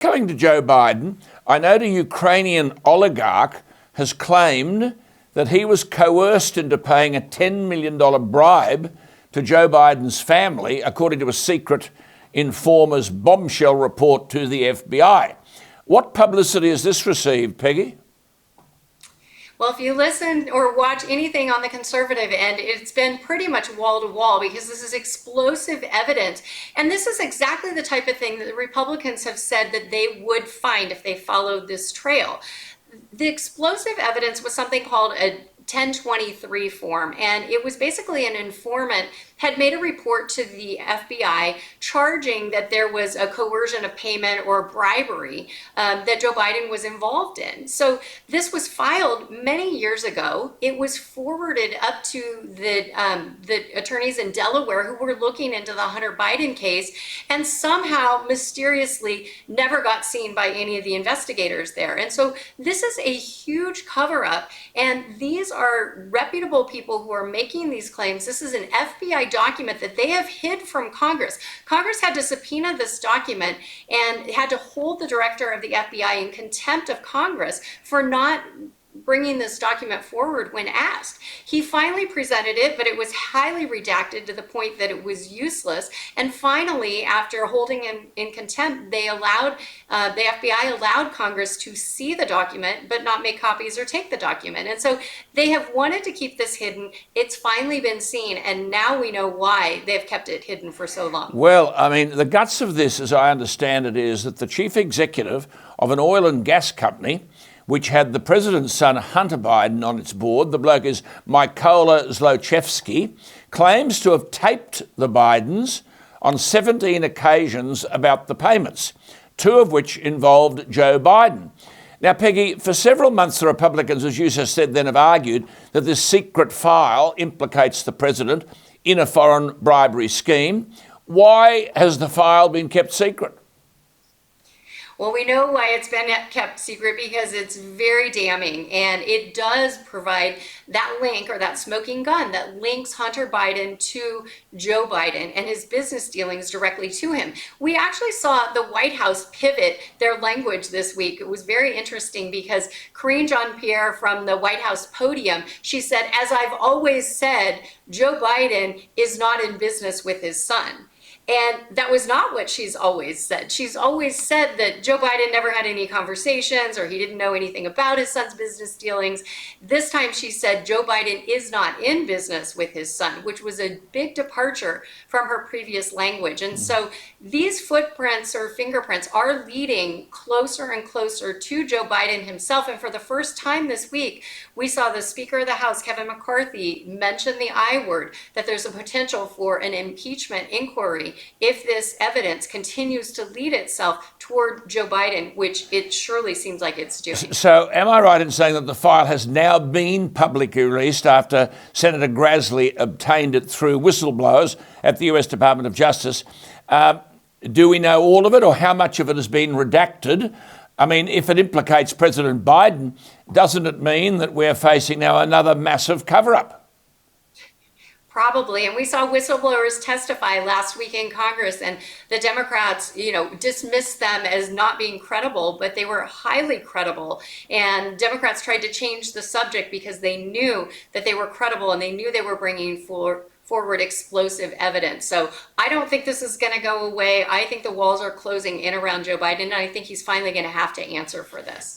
Coming to Joe Biden, I note a Ukrainian oligarch has claimed that he was coerced into paying a $10 million bribe to Joe Biden's family, according to a secret informer's bombshell report to the FBI. What publicity has this received, Peggy? Well, if you listen or watch anything on the conservative end, it's been pretty much wall to wall because this is explosive evidence. And this is exactly the type of thing that the Republicans have said that they would find if they followed this trail. The explosive evidence was something called a 1023 form, and it was basically an informant had made a report to the FBI charging that there was a coercion of payment or bribery that Joe Biden was involved in. So this was filed many years ago. It was forwarded up to the attorneys in Delaware who were looking into the Hunter Biden case, and somehow mysteriously never got seen by any of the investigators there. And so this is a huge cover-up, and these are reputable people who are making these claims. This is an FBI document that they have hid from Congress. Congress had to subpoena this document and had to hold the director of the FBI in contempt of Congress for not bringing this document forward when asked. He finally presented it, but it was highly redacted to the point that it was useless. And finally, after holding him in contempt, the FBI allowed Congress to see the document, but not make copies or take the document. And so they have wanted to keep this hidden. It's finally been seen, and now we know why they've kept it hidden for so long. Well, I mean, the guts of this, as I understand it, is that the chief executive of an oil and gas company, which had the president's son Hunter Biden on its board, the bloke is Mykola Zlochevsky, claims to have taped the Bidens on 17 occasions about the payments, 2 of which involved Joe Biden. Now, Peggy, for several months, the Republicans, as you just said, then have argued that this secret file implicates the president in a foreign bribery scheme. Why has the file been kept secret? Well, we know why it's been kept secret, because it's very damning, and it does provide that link, or that smoking gun that links Hunter Biden to Joe Biden and his business dealings directly to him. We actually saw the White House pivot their language this week. It was very interesting because Karine Jean-Pierre from the White House podium, she said, "As I've always said, Joe Biden is not in business with his son." And that was not what she's always said. She's always said that Joe Biden never had any conversations, or he didn't know anything about his son's business dealings. This time she said Joe Biden is not in business with his son, which was a big departure from her previous language. And so these footprints or fingerprints are leading closer and closer to Joe Biden himself. And for the first time this week, we saw the Speaker of the House, Kevin McCarthy, mention the I word, that there's a potential for an impeachment inquiry if this evidence continues to lead itself toward Joe Biden, which it surely seems like it's doing. So am I right in saying that the file has now been publicly released after Senator Grassley obtained it through whistleblowers at the US Department of Justice? Do we know all of it, or how much of it has been redacted? I mean, if it implicates President Biden, doesn't it mean that we're facing now another massive cover-up? Probably. And we saw whistleblowers testify last week in Congress, and the Democrats, dismissed them as not being credible, but they were highly credible. And Democrats tried to change the subject because they knew that they were credible, and they knew they were bringing forward explosive evidence. So I don't think this is going to go away. I think the walls are closing in around Joe Biden, and I think he's finally going to have to answer for this.